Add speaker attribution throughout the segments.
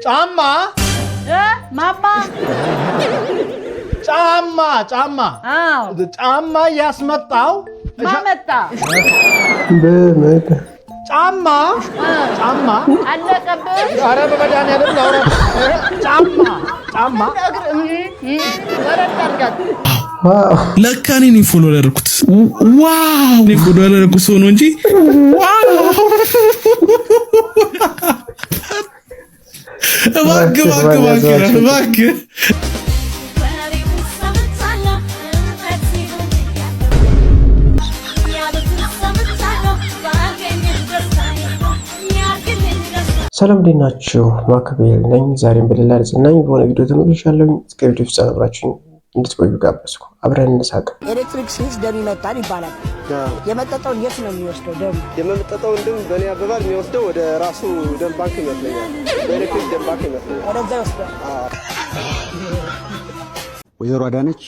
Speaker 1: ጫማ
Speaker 2: ማማ
Speaker 1: ጫማ ጫማ ያስመጣው
Speaker 2: ማመጣ
Speaker 1: በመጣ ጫማ
Speaker 2: አለቀብህ።
Speaker 1: ኧረ በመድኃኒዓለም ላውራ ጫማ
Speaker 3: ለካ እኔ ፎሎ ያደረኩት ዋው እኔ ፎሎ ያደረኩት ሰው ነው እንጂ ዋው እባክህ
Speaker 4: ሰላም እንዴት ናችሁ? ማክቤል ነኝ። ዛሬም በሌላ ዝናኝ በሆነ ቪዲዮ ተመልሻለሁ። እስከ ቪዲዮ ፍጻሜ አብራችሁኝ እንድትቆዩ ጋበዝኩ። አብረን እንሳቅ።
Speaker 5: ኤሌክትሪክ ሲይዝ ደም ይመጣል ይባላል። የመጠጠውን የት ነው የሚወስደው? ደም
Speaker 6: የመጠጠውን ደም በእኔ አባባል የሚወስደው ወደ ራሱ ደም ባንክ ይመስለኛል። በኤሌክትሪክ ደም ባንክ ይመስለኛል።
Speaker 5: ወደዛ ይወስዳል።
Speaker 7: ወይዘሮ አዳነች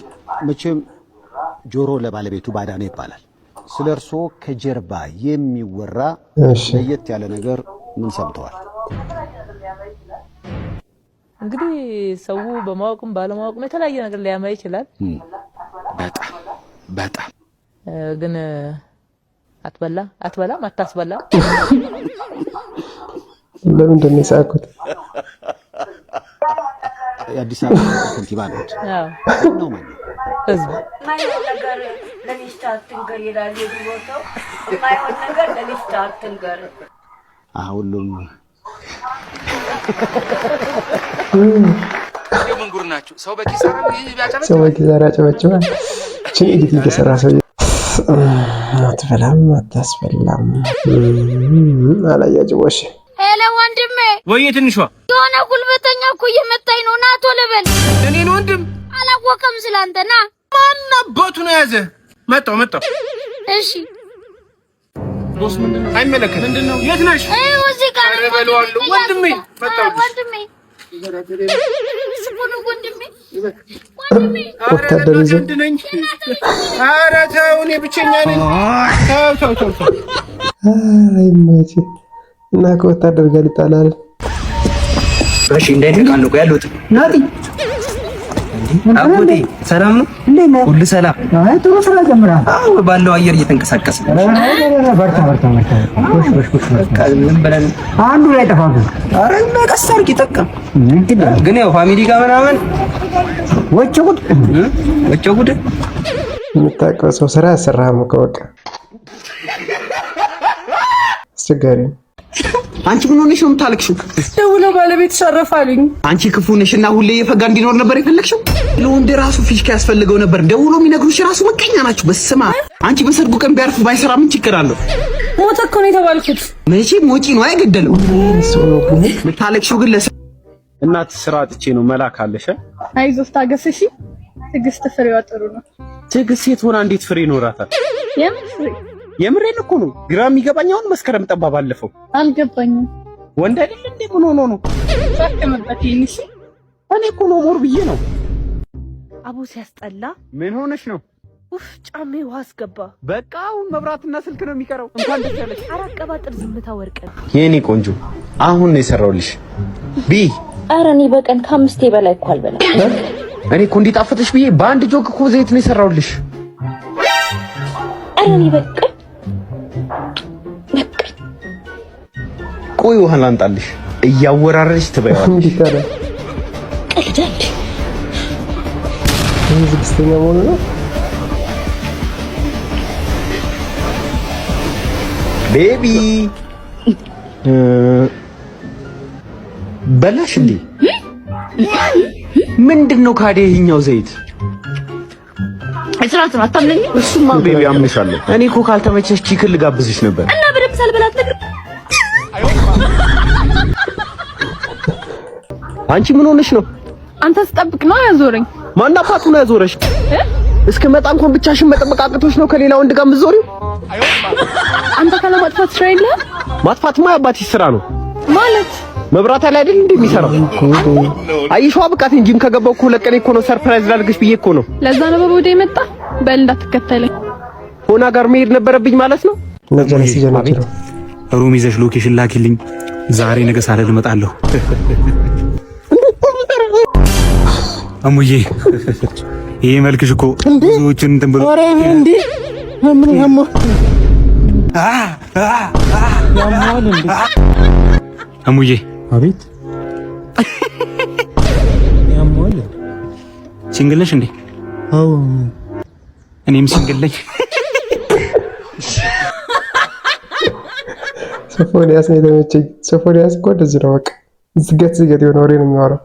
Speaker 7: መቼም ጆሮ ለባለቤቱ ባዳ ነው ይባላል። ስለ እርስዎ ከጀርባ የሚወራ ለየት ያለ ነገር ምን ሰምተዋል?
Speaker 2: እንግዲህ ሰው በማወቅም ባለማወቅም የተለያየ ነገር ሊያማ ይችላል።
Speaker 7: በጣም
Speaker 2: ግን አትበላም አታስበላም።
Speaker 4: ለምንድን ነው የሳቁት?
Speaker 7: የአዲስ አበባ ከንቲባ ነች። ነው ማለት
Speaker 2: ህዝብ
Speaker 8: ማይሆን ነገር ለሚስት አትንገር ይላል። የድሮው ማይሆን ነገር ለሚስት አትንገር።
Speaker 7: ሁሉም
Speaker 9: መንጉር ናቸው። ሰው በኪሳራ
Speaker 4: ያጨበጭባል። እቺ ኤዲቲንግ የሰራ ሰው አትበላም አታስበላም አላያጅቦሽ።
Speaker 8: ሄሎ ወንድሜ።
Speaker 9: ወይ ትንሿ
Speaker 8: የሆነ ጉልበተኛ እኮ እየመታኝ ነው። ና ቶሎ በል።
Speaker 9: እኔን ወንድም
Speaker 8: አላወቀም ስላንተ። ና
Speaker 9: ማን አባቱ ነው ያዘ? መጣው
Speaker 8: እሺ
Speaker 9: ቦስ ምንድነው? አይመለከትም። ምንድነው? የት ነሽ?
Speaker 8: እዚህ ጋር
Speaker 9: ረበለዋለሁ። ወንድሜ መጣው።
Speaker 8: ወንድሜ
Speaker 4: ወታደር ይዘው
Speaker 9: ኧረ ተው፣ እኔ ብቸኛ ነኝ። ተው
Speaker 4: አይመች እና ከወታደር ጋር ይጣላል።
Speaker 10: እሺ እንዳይተቃለቁ ያሉት ናቲ አቡዲ ሰላም ነው? እንዴት ነው? ሁሉ ሰላም? አይ ጥሩ ስራ ጀምራል። አዎ ባለው አየር እየተንቀሳቀሰ በርታ ምን ብለን አንዱ ላይ ተፋፉ። አረ ቀስ አድርጊ ጠቀም ግን ያው ፋሚሊ ጋር ምናምን ወጭ ጉድ
Speaker 4: የምታውቀው ሰው ስራ ያሰራህም እኮ በቃ አስቸጋሪ ነው።
Speaker 7: አንቺ ምን ሆነሽ ነው የምታለቅሽው?
Speaker 5: ደውለው ባለቤት ሸረፋልኝ።
Speaker 7: አንቺ ክፉ ነሽና ሁሌ የፈጋ እንዲኖር ነበር የፈለግሽው? ለወንድ ራሱ ፊሽካ ያስፈልገው ነበር። ደውሎ የሚነግሩሽ ራሱ መቀኛ ናችሁ። በስማ አንቺ በሰርጉ ቀን ቢያርፍ ባይሰራ ምን ችግር አለው?
Speaker 5: ሞተ እኮ ነው የተባልኩት።
Speaker 7: መቼም ወጪ ነው አይገደለው። የምታለቅሽው ግን
Speaker 6: እናት ስራ አጥቼ ነው መላክ አለሽ።
Speaker 5: አይዞህ ታገስ። እሺ ትዕግስት ፍሬዋ ጥሩ ነው።
Speaker 6: ትዕግስት ሴት ሆና እንዴት ፍሬ ይኖራታል? የምሬን እኮ ነው። ግራ የሚገባኝ አሁን መስከረም ጠባ ባለፈው
Speaker 5: አልገባኝም።
Speaker 6: ወንድ አይደል እንዴ? ምን ሆኖ ነው?
Speaker 5: ሳከመጣት ይንሽ
Speaker 6: እኔ እኮ ነው ሞር ብዬ ነው።
Speaker 2: አቡ ሲያስጠላ።
Speaker 6: ምን ሆነሽ ነው?
Speaker 2: ጫሜ ውሃ አስገባ።
Speaker 6: በቃ አሁን መብራትና ስልክ ነው የሚቀረው። እንኳን ደስ ያለሽ።
Speaker 2: አራቀባጥር ዝምታ ወርቅ
Speaker 6: የኔ ቆንጆ አሁን ነው የሰራውልሽ።
Speaker 11: ኧረ እኔ በቀን ከ5 በላይ እኮ አልበላም።
Speaker 6: እኔ እኮ እንዲጣፍጥሽ ብዬ በአንድ ጆግ እኮ ዘይት ነው የሰራውልሽ።
Speaker 11: ኧረ እኔ በቀን
Speaker 6: ቆይ ውሃ ላንጣልሽ። እያወራረሽ ትበያለሽ።
Speaker 11: ቀልዳለሽ።
Speaker 4: ዝግስተኛ ሆኖ ነው
Speaker 6: ቤቢ በላሽ እንዴ? ምንድነው ካዲያ ይኸኛው ዘይት?
Speaker 11: እስራት ነው አታምነኝ።
Speaker 6: እሱማ ቤቢ አምንሻለሁ። እኔ እኮ ካልተመቸሽ ቺክን ልጋብዝሽ ነበር።
Speaker 11: እና በደምብ ሳልበላት ነገር
Speaker 6: አንቺ ምን ሆነሽ ነው?
Speaker 5: አንተ ስጠብቅ ነው ያዞረኝ።
Speaker 6: ማን አባቱ ነው ያዞረሽ? እስከመጣ እንኳን ብቻሽን መጠበቅ አቅቶሽ ነው ከሌላ ወንድ ጋር የምትዞሪው?
Speaker 5: አንተ ካለማጥፋት ስራ የለህም?
Speaker 6: ማጥፋትማ የአባትሽ ስራ ነው
Speaker 5: ማለት
Speaker 6: መብራት ላይ አይደል እንደሚሰራው? አይሽዋ ብቃት እንጂም ከገባው እኮ ለቀኔ እኮ ነው ሰርፕራይዝ ላድርግሽ ብዬ እኮ ነው።
Speaker 5: ለዛ ነው በቦዴ የመጣ። በል እንዳትከተለኝ።
Speaker 6: ሆና ጋር መሄድ ነበረብኝ ማለት ነው።
Speaker 4: ነጀለስ ሩም
Speaker 10: ይዘሽ ሎኬሽን ላኪልኝ።
Speaker 6: ዛሬ ነገ ሳልል እመጣለሁ። እሙዬ ይሄ መልክሽ እኮ ብዙዎችን እንትን ብሎ
Speaker 1: እንዴ ምን ያሞ ያሟል እንዴ?
Speaker 6: እሙዬ
Speaker 1: አቤት ያሟል።
Speaker 6: ሲንግል ነሽ እንዴ?
Speaker 1: አዎ
Speaker 6: እኔም ሲንግል ነኝ።
Speaker 4: ሶፎንያስ ነው የተመቸኝ። ሶፎንያስ እኮ እንደዚህ ነው በቃ ዝገት የሆነ ወሬ ነው የሚያወራው።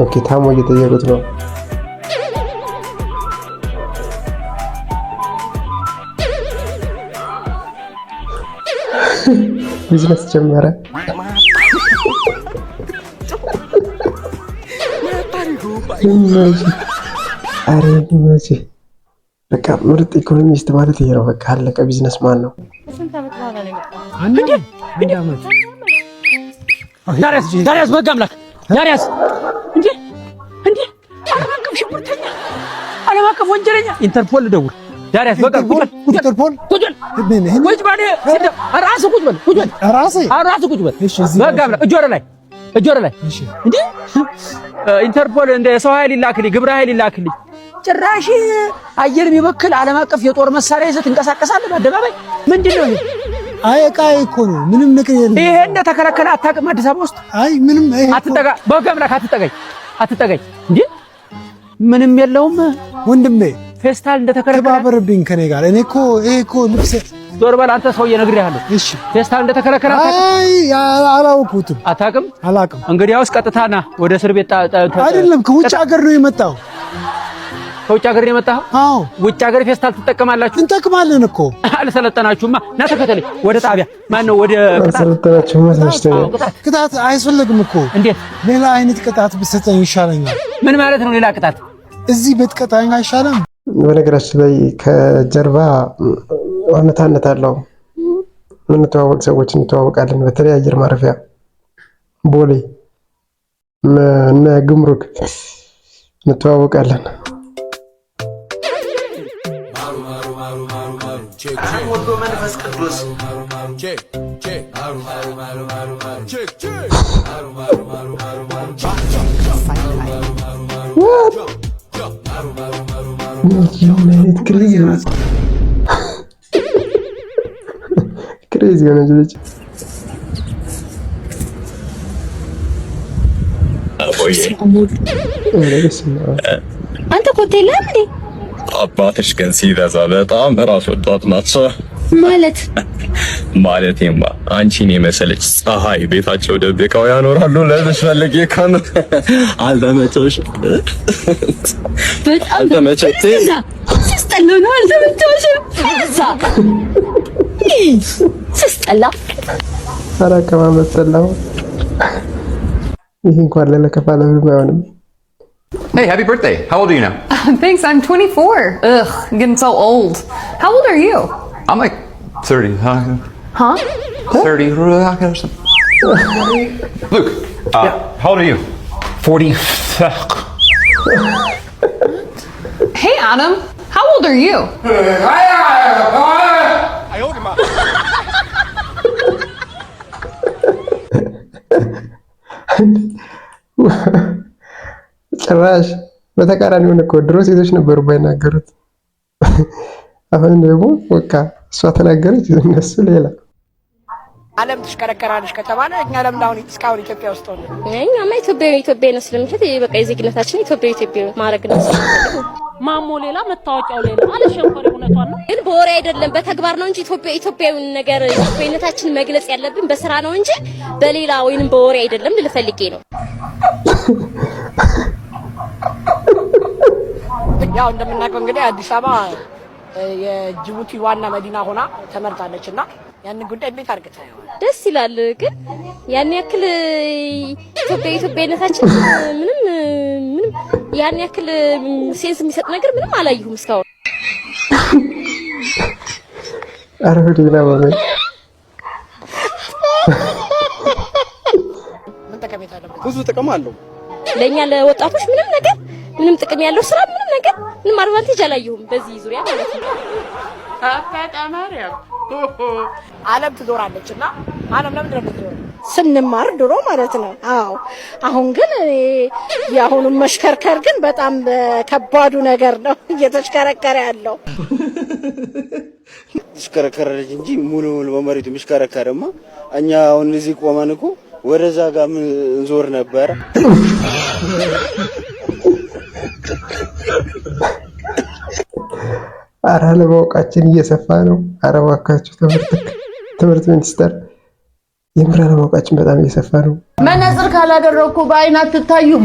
Speaker 4: ኦኬ ታሞ እየጠየቁት ነው። ቢዝነስ ጀመረ። አሬ ይመጪ በቃ ምርጥ ኢኮኖሚስት ማለት ይሄ ነው። በቃ አለቀ። ቢዝነስ ማን ነው?
Speaker 10: ዳሪያስ በጋ አምላክ ዳሪያስ እንዴ ዓለም አቀፍ ወንጀለኛ ኢንተርፖል ደውል። ዳሪያስ በጋ ኢንተርፖል ቁጭ በል በጋ አምላክ እጅ ወደ ላይ እንዴ ኢንተርፖል እንደ ሰው ኃይል ይላክልኝ፣ ግብረ ኃይል ይላክልኝ። ጭራሽ አየር የሚበክል ዓለም አቀፍ የጦር መሳሪያ ይዘህ ትንቀሳቀሳለህ በአደባባይ። ምንድነው ይሄ?
Speaker 1: አይ ዕቃዬ እኮ ነው፣ ምንም ነገር የለም።
Speaker 10: ይሄ እንደተከለከለ አታውቅም? አዲስ አበባ ውስጥ
Speaker 1: አይ ምንም
Speaker 10: አትጠጋ፣ በጋ አምላክ አትጠጋኝ እንዴ ምንም የለውም ወንድሜ። ፌስታል እንደተከለከለ
Speaker 1: ተባበርብኝ ከኔ ጋር። እኔ እኮ ይሄ እኮ ልብስ
Speaker 10: ዞር በል አንተ ሰውዬ፣ ነግሬሃለሁ።
Speaker 1: እሺ
Speaker 10: ፌስታል እንደተከለከለ
Speaker 1: አይ አላውቅም።
Speaker 10: አላውቅም። እንግዲያውስ ቀጥታና ወደ እስር ቤት
Speaker 1: አይደለም፣ ከውጭ ሀገር ነው የመጣው።
Speaker 10: ከውጭ ሀገር ነው የመጣው?
Speaker 1: አዎ።
Speaker 10: ውጭ ሀገር ፌስታል ትጠቀማላችሁ?
Speaker 1: እንጠቅማለን እኮ።
Speaker 10: አልሰለጠናችሁማ። ና ተከተለኝ ወደ ጣቢያ። ማን ነው ወደ
Speaker 1: ቅጣት አይፈልግም እኮ።
Speaker 10: እንዴት
Speaker 1: ሌላ አይነት ቅጣት ብትሰጠኝ ይሻለኛል።
Speaker 10: ምን ማለት ነው ሌላ ቅጣት?
Speaker 1: እዚህ ብትቀጣኝ አይሻልም?
Speaker 4: በነገራችን ላይ ከጀርባ እውነታነት አለው። የምንተዋወቅ ሰዎች እንተዋወቃለን። በተለይ አየር ማረፊያ ቦሌ እና ጉምሩክ እንተዋወቃለን።
Speaker 12: ወልዶ መንፈስ ቅዱስ
Speaker 4: ክሬዚ የሆነች ልጅ
Speaker 11: አንተ ኮቴ የለህም እንዴ?
Speaker 13: አባትሽ ግን ሲበዛ በጣም ራስ ወዳድ ናቸው። ማለቴማ አንቺን የመሰለች ፀሐይ ቤታቸው ደብቀው ያኖራሉ። ለምን ፈልጌ ከን አልተመቸሽ?
Speaker 11: በጣም
Speaker 13: አልተመቸሽ?
Speaker 11: ሲስጠላ ነው። አልተመቸሽም? ሲስጠላ
Speaker 4: አራቀማመጥ ጠላው። ይህ እንኳን ለለከፋ ለምን አይሆንም?
Speaker 14: Hey, happy birthday. How old are you now?
Speaker 15: Thanks, I'm 24. Ugh, I'm getting so old. How old are you?
Speaker 14: I'm like 30.
Speaker 15: Huh?
Speaker 14: 30. Luke, how old are you? 40.
Speaker 15: Hey, Adam, how old are you?
Speaker 4: ጭራሽ በተቃራኒ ሆነ እኮ። ድሮ ሴቶች ነበሩ ባይናገሩት፣ አሁን ደግሞ በቃ እሷ ተናገረች፣ እነሱ ሌላ።
Speaker 5: ዓለም ትሽከረከራለች ከተባለ እኛ ለምን አሁን እስካሁን ኢትዮጵያ ውስጥ ሆነ?
Speaker 11: እኛማ ኢትዮጵያዊ ነው ስለምንሸት በቃ የዜግነታችን ኢትዮጵያዊ ማድረግ ነው።
Speaker 2: ማሞ ሌላ መታወቂያው ሌላ አለ። ሸንኮሬ እውነቷን ነው፣
Speaker 11: ግን በወሬ አይደለም በተግባር ነው እንጂ ኢትዮጵያዊ ነገር ኢትዮጵያዊነታችን መግለጽ ያለብን በስራ ነው እንጂ በሌላ ወይንም በወሬ አይደለም ልፈልጌ ነው።
Speaker 5: ያው እንደምናውቀው እንግዲህ አዲስ አበባ የጅቡቲ ዋና መዲና ሆና ተመርጣለችና ያንን ጉዳይ እንዴት አድርገህ
Speaker 11: ደስ ይላል። ግን ያን ያክል ኢትዮጵያዊነታችን ምንም ያን ያክል ሴንስ የሚሰጥ ነገር ምንም አላየሁም እስካሁን።
Speaker 4: አረፈዲና ማለት
Speaker 5: ምን ጠቀሜታ አለው?
Speaker 6: ብዙ ጥቅም አለው
Speaker 11: ለኛ ለወጣቶች ምንም ጥቅም ያለው ስራ ምንም አድቫንቴጅ አላየሁም በዚህ ዙሪያ ማለት ነው።
Speaker 8: አካታ ማርያም
Speaker 5: ዓለም ትዞራለችና ዓለም ለምን እንደምትዞር ስንማር ድሮ ማለት ነው። አዎ አሁን ግን ያሁኑ መሽከርከር ግን በጣም ከባዱ ነገር ነው እየተሽከረከረ ያለው።
Speaker 16: ተሽከረከረች እንጂ ሙሉ በመሬቱ ምሽከረከረማ እኛ አሁን እዚህ ቆመን እኮ ወደዛ ጋር ምን እንዞር ነበር።
Speaker 4: ኧረ አለማወቃችን እየሰፋ ነው። ኧረ እባካችሁ ትምህርት ሚኒስቴር የምር አለማወቃችን በጣም እየሰፋ ነው።
Speaker 17: መነጽር ካላደረኩ በአይን አትታዩም።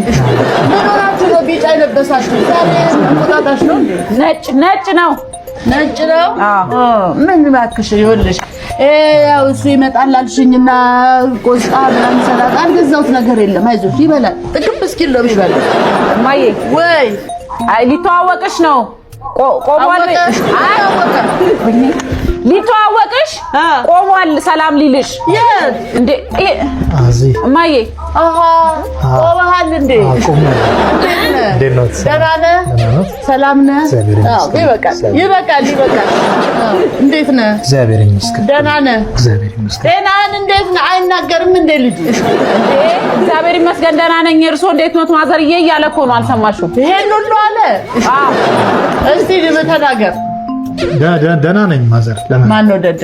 Speaker 17: ምን ሆናችሁ ነው ቢጫ የለበሳችሁ? ዛሬ እንቁጣጣሽ ነው እንዴ? ነጭ ነው። ነጭ ነው? አዎ። ምን እባክሽ ይኸውልሽ ያው እሱ ይመጣል አልሽኝና ቆስጣ ምናምን ሰላጣ አልገዛሁት ነገር የለም። አይዞሽ ይበላል። ጥቅም እስኪል ነው ይበላል።
Speaker 2: እማዬ
Speaker 17: ወይ
Speaker 2: አይ ሊተዋወቅሽ ነው ቆሟል። ሊተዋወቅሽ ቆሟል ሰላም ሊልሽ እንዴ እማዬ
Speaker 17: ቆመሃል እንዴ? ደህና ነህ? ሰላም ነህ? ይበቃል። እንዴት ነህ?
Speaker 1: እግዚአብሔር ይመስገን።
Speaker 17: ደህና ነህ?
Speaker 1: እግዚአብሔር ይመስገን።
Speaker 17: ጤናህን እንዴት ነህ? አይናገርም እንዴ ልጅ?
Speaker 2: እንዴ እግዚአብሔር ይመስገን ደህና ነኝ። እርሶ እንዴት ነው ማዘርዬ? እያለ እኮ ነው አልሰማሽም?
Speaker 17: ይሄን ሁሉ አለ? አዎ እስቲ ተናገር።
Speaker 1: ደህና ነኝ ማዘር።
Speaker 17: ማን ነው ደደ?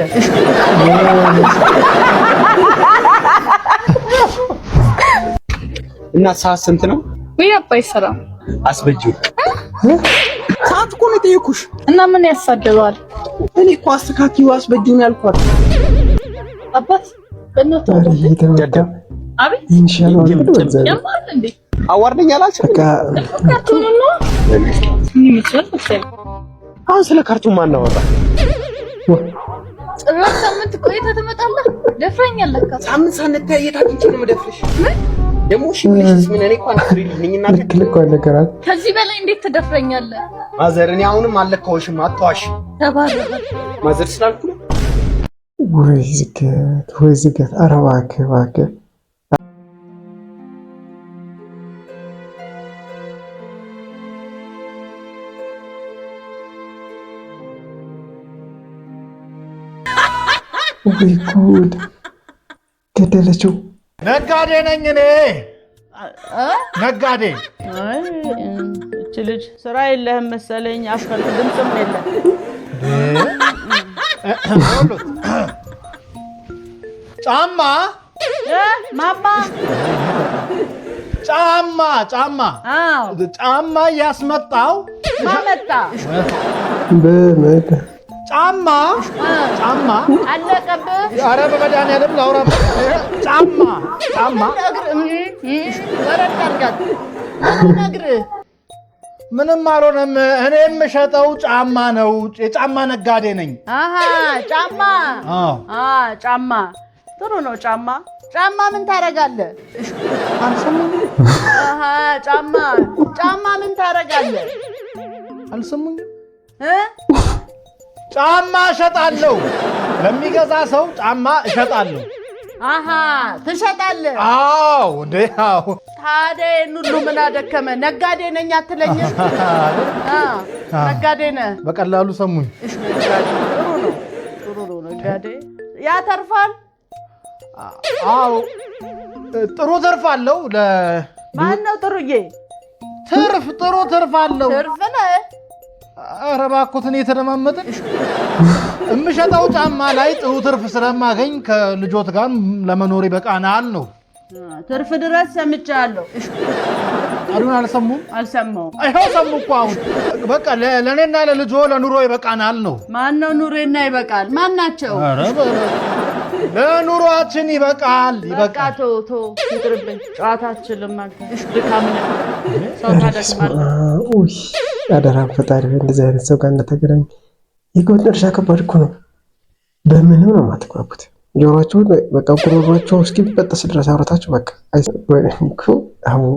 Speaker 6: እና ሰዓት ስንት ነው?
Speaker 15: ወይ አባይ ሰላም
Speaker 6: አስበጂው። ሰዓት እኮ ነው የጠየኩሽ።
Speaker 15: እና ምን ያሳደባል?
Speaker 6: እኔ እኮ አስተካክዪው አስበጂው ነው ያልኳት።
Speaker 15: አባት በእናትህ
Speaker 6: ደደብ
Speaker 15: አቤት
Speaker 4: ኢንሻአላህ
Speaker 15: ያማል እንዴ?
Speaker 6: አዋርደኝ አላችሁ?
Speaker 4: በቃ
Speaker 15: ካርቱን ነው
Speaker 6: አሁን ስለ ካርቱን ማን አወራ?
Speaker 15: ጭራሽ ሳምንት ቆይተህ ትመጣለህ? ደፍረኛለህ።
Speaker 6: ሳምንት ሳንተያይ የታችን ነው የምደፍርሽ? ደግሞ እሺ ምንሽ ምን እኔ እንኳን አትሪልኝና
Speaker 4: ልክ ነገራት።
Speaker 15: ከዚህ በላይ እንዴት ትደፍረኛለህ?
Speaker 6: ማዘር እኔ አሁንም አልለካውሽም። አትዋሽ።
Speaker 15: ተባረክ
Speaker 6: ማዘር ስላልኩ ነው።
Speaker 4: ወይ ዝገት። ኧረ እባክህ ወይ ጉድ! ገደለችው።
Speaker 1: ነጋዴ ነኝ እኔ ነጋዴ።
Speaker 17: እቺ ልጅ ስራ የለህም መሰለኝ። አስፈር ድምጽም የለም።
Speaker 1: ጫማ
Speaker 17: ማማ
Speaker 1: ጫማ ያስመጣው
Speaker 17: ማመጣ
Speaker 4: በመድ
Speaker 1: ጫማ
Speaker 17: አለቀብህ።
Speaker 1: ኧረ በመድኃኒዓለም ላውራ። ጫማ
Speaker 17: ወረድ አድርጋት። ነግርህ
Speaker 1: ምንም አልሆነም። እኔ የምሸጠው ጫማ ነው። የጫማ ነጋዴ ነኝ።
Speaker 17: ጫማ ጫማ ጥሩ ነው። ጫማ ምን ታረጋለህ? ጫማ ምን ታረጋለህ?
Speaker 1: አልሰሙኝም? ጫማ እሸጣለሁ። ለሚገዛ ሰው ጫማ እሸጣለሁ።
Speaker 17: ትሸጣለህ?
Speaker 1: አዎ እንዴ! አዎ።
Speaker 17: ታዲያ ይሄን ሁሉ ምን አደከመ? ነጋዴ ነኝ አትለኝም? ነጋዴ ነህ።
Speaker 1: በቀላሉ ሰሙኝ።
Speaker 17: ጥሩ ነው። ነጋዴ ያተርፋል?
Speaker 1: አዎ ጥሩ ትርፍ አለው።
Speaker 17: ማን ነው ጥሩዬ?
Speaker 1: ጥሩ ትርፍ አለው።
Speaker 17: ትርፍ ነህ?
Speaker 1: ኧረ እባክዎት እኔ የተደማመጥን የምሸጠው ጫማ ላይ ጥሩ ትርፍ ስለማገኝ ከልጆት ጋር ለመኖር ይበቃናል ነው።
Speaker 17: ትርፍ ድረስ ሰምቻለሁ።
Speaker 1: ቃሉን አልሰሙም?
Speaker 17: አልሰማሁም።
Speaker 1: ይኸው ሰሙ እኮ አሁን። በቃ ለእኔና ለልጆ ለኑሮ ይበቃናል ነው።
Speaker 17: ማን ነው ኑሮና ይበቃል? ማን ናቸው?
Speaker 1: ለኑሮአችን ይበቃል።
Speaker 17: በቃ ቶ ይቅርብኝ። ጨዋታ አትችልም አንተ። ድካም ነው። ሰው ታደክማለህ።
Speaker 4: አደራም ፈጣሪ እንደዚህ አይነት ሰው ጋር እንደተገናኝ። የጎን እርሻ ከባድ እኮ ነው። በምንም ነው የማትግባቡት። ጆሮአቸው በቃ ጉሮሯቸው እስኪበጠስ ድረስ አውራታቸው በቃ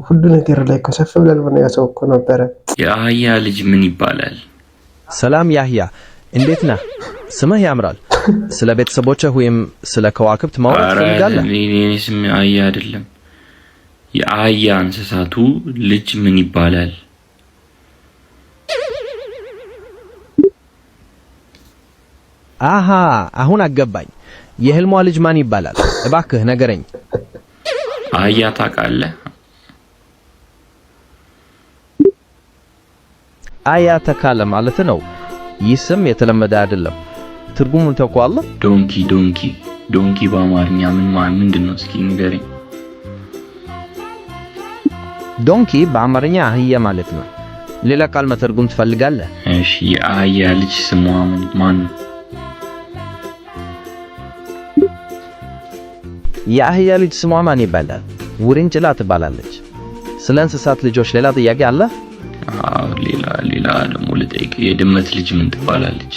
Speaker 4: ሁሉ ነገር ላይ እኮ ሰፍ ብለን ሆነ ያሰው እኮ ነበረ።
Speaker 13: የአህያ ልጅ ምን ይባላል?
Speaker 18: ሰላም ያህያ፣ እንዴት ነህ? ስምህ ያምራል። ስለ ቤተሰቦችህ ወይም ስለ ከዋክብት ማወቅ ትፈልጋለህ?
Speaker 13: እኔ ስም አህያ አይደለም። የአህያ እንስሳቱ ልጅ ምን ይባላል?
Speaker 18: አሃ አሁን አገባኝ። የህልሟ ልጅ ማን ይባላል? እባክህ ነገረኝ።
Speaker 13: አህያ ታውቃለህ?
Speaker 18: አያ ተካለ ማለት ነው። ይህ ስም የተለመደ አይደለም። ትርጉሙን ታውቀዋለህ?
Speaker 13: ዶንኪ በአማርኛ ምንድነው? እስኪ ንገረኝ።
Speaker 18: ዶንኪ በአማርኛ አህያ ማለት ነው። ሌላ ቃል መተርጉም ትፈልጋለህ?
Speaker 13: እሺ የአህያ ልጅ ስሟ ማን ነው?
Speaker 18: የአህያ ልጅ ስሟ ማን ይባላል? ውርንጭላ ትባላለች። ስለ እንስሳት ልጆች ሌላ ጥያቄ አለ?
Speaker 13: አዎ ሌላ ደግሞ ልጠይቅ። የድመት ልጅ ምን ትባላለች?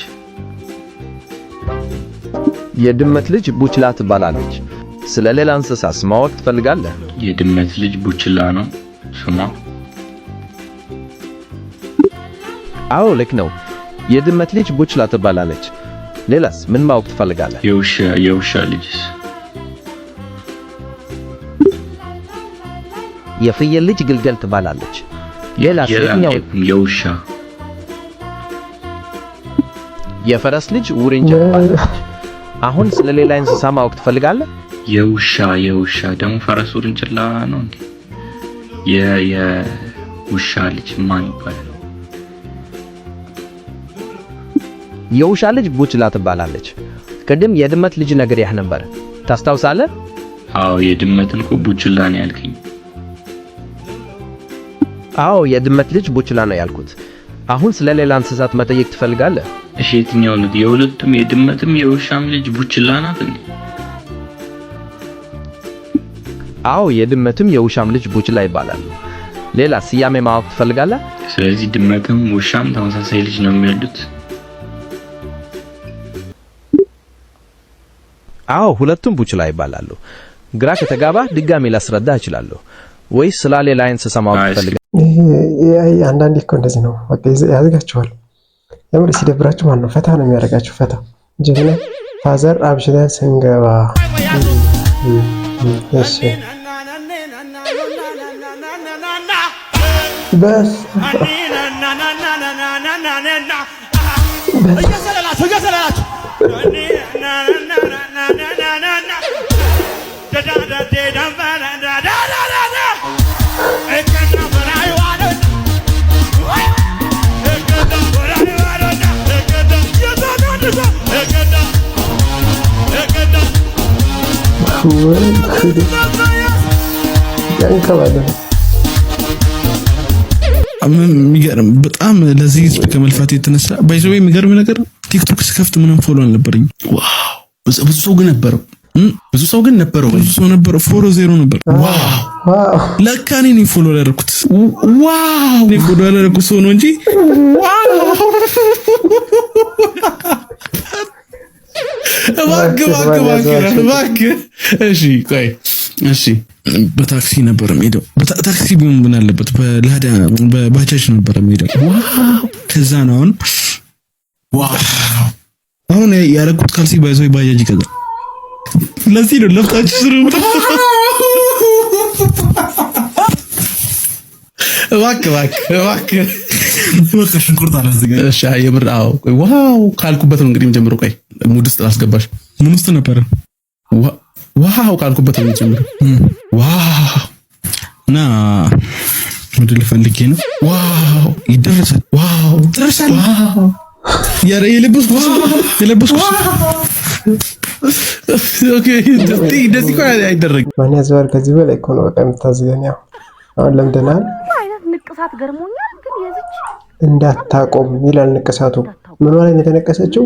Speaker 18: የድመት ልጅ ቡችላ ትባላለች። ስለ ሌላ እንስሳስ ማወቅ ትፈልጋለህ?
Speaker 13: የድመት ልጅ ቡችላ ነው ስሟ?
Speaker 18: አዎ ልክ ነው። የድመት ልጅ ቡችላ ትባላለች። ሌላስ ምን ማወቅ ትፈልጋለህ?
Speaker 13: የውሻ ልጅስ?
Speaker 18: የፍየል ልጅ ግልገል ትባላለች። ሌላስ የትኛው?
Speaker 13: የውሻ።
Speaker 18: የፈረስ ልጅ ውርንጭላ ትባላለች። አሁን ስለ ሌላ እንስሳ ማወቅ ትፈልጋለህ?
Speaker 13: የውሻ ደግሞ ፈረስ ውርንጭላ ነው እንዴ? የውሻ ልጅ ማን ይባላል?
Speaker 18: የውሻ ልጅ ቡችላ ትባላለች። ቅድም የድመት ልጅ ነግሬህ ነበር። ታስታውሳለህ?
Speaker 13: አዎ የድመትን እኮ ቡችላ ነው ያልከኝ።
Speaker 18: አዎ የድመት ልጅ ቡችላ ነው ያልኩት። አሁን ስለ ሌላ እንስሳት መጠየቅ ትፈልጋለህ?
Speaker 13: እሺ የትኛው ነው? የሁለቱም የድመትም የውሻም ልጅ ቡችላ ናት እንዴ?
Speaker 18: አዎ የድመትም የውሻም ልጅ ቡችላ ይባላሉ። ሌላ ስያሜ ማወቅ ትፈልጋለህ?
Speaker 13: ስለዚህ ድመትም ውሻም ተመሳሳይ ልጅ ነው የሚወልዱት?
Speaker 18: አዎ ሁለቱም ቡችላ ይባላሉ። ግራ ከተጋባ ድጋሚ ላስረዳ እችላለሁ። ወይስ ስለ ሌላ እንስሳ ማወቅ ትፈልጋለህ?
Speaker 4: አንዳንዴ እኮ እንደዚህ ነው። በቃ ያዝጋችኋል። የምር ሲደብራችሁ ማን ነው ፈታ ነው የሚያደርጋችሁ? ፈታ ጀግና ፋዘር አብሽተን ስንገባ እሺ በስ
Speaker 3: የሚገርም በጣም ለዚህ ህዝብ ከመልፋት የተነሳ ባይዘው የሚገርም ነገር ቲክቶክ ስከፍት ምንም ፎሎ አልነበረኝ። ዋው ብዙ ሰው ግን ነበረው። ብዙ ሰው ነበረው። ፎሎ 0 ነበር። ዋው ለካ እኔ ነኝ ፎሎ ያደረኩት። ዋው እኔ ፎሎ ያደረኩት ሰው ነው እንጂ ዋው እባክህ እሺ ቆይ እሺ በታክሲ ነበር የምሄደው። በታክሲ ቢሆን ምን አለበት? በላዳ በባጃጅ ነበር የምሄደው። ዋው ከዛ ነው አሁን ያረኩት ካልሲ ባይዘው ባጃጅ ይገዛል። ለዚህ ነው ለፍታችሁ ስሩ። እባክህ ሽንኩርት አላዘጋጅ። እሺ የምር አዎ ዋው ካልኩበት ነው እንግዲህ መጀመሩ። ቆይ ሙድ ውስጥ አስገባሽ። ምን ውስጥ ነበር? ዋው ካልኩበት ነው መጀመሩ። ዋው እና ሙድ ልፈልጌ ነው። ዋው ይደረሳል። ዋው ደረሳል። ዋው የለበስኩት ኦኬ እንደዚህ ቆይ አይደረግ
Speaker 4: ማን ያዘዋል? ከዚህ በላይ እኮ ነው በቃ የምታዝገኝ። አሁን ለምደናል።
Speaker 5: አይነት ንቅሳት ገርሞኛል። ግን የዚች
Speaker 4: እንዳታቆም ይላል ንቅሳቱ። ምን ማለት ነው የተነቀሰችው?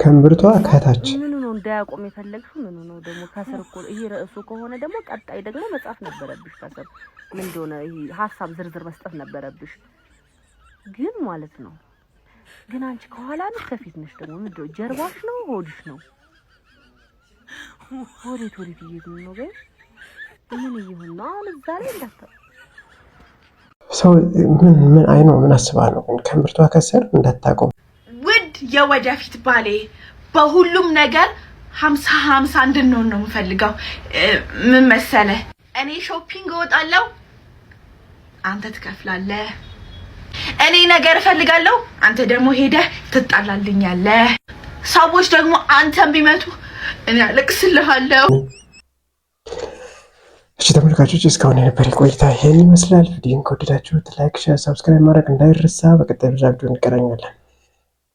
Speaker 4: ከእምብርቷ ከታች
Speaker 5: ምን ነው እንዳያቆም የፈለግሽው? ምን ነው ደግሞ ከስር እኮ ይሄ ርዕሱ ከሆነ ደግሞ ቀጣይ ደግሞ መጻፍ ነበረብሽ። ከስር ምን እንደሆነ ይሄ ሐሳብ ዝርዝር መስጠት ነበረብሽ። ግን ማለት ነው ግን አንቺ ከኋላ ነሽ ከፊት ነሽ? ደግሞ ምንድነው ጀርባሽ ነው ሆድሽ ነው? ወዴት እየሄድን ነው? ጋር ምን ይሁን ነው አሁን እዛ ላይ እንዳታ
Speaker 4: ሰው ምን አይ ነው ምን አስባ ነው ግን ከምርቷ ከስር እንዳታቆም።
Speaker 19: ውድ የወደፊት ባሌ በሁሉም ነገር 50-50 እንድንሆን ነው የምፈልገው። ምን መሰለህ እኔ ሾፒንግ እወጣለሁ፣ አንተ ትከፍላለህ። እኔ ነገር እፈልጋለሁ፣ አንተ ደግሞ ሄደህ ትጣላልኛለህ። ሰዎች ደግሞ አንተን ቢመቱ እኔ አለቅስልሃለሁ።
Speaker 4: እሺ ተመልካቾች እስካሁን የነበረ ቆይታ ይሄን ይመስላል። ቪዲዮን ከወደዳችሁት ላይክ፣ ሼር፣ ሰብስክራይብ ማድረግ እንዳይረሳ። በቀጣይ ቪዲዮ እንገናኛለን።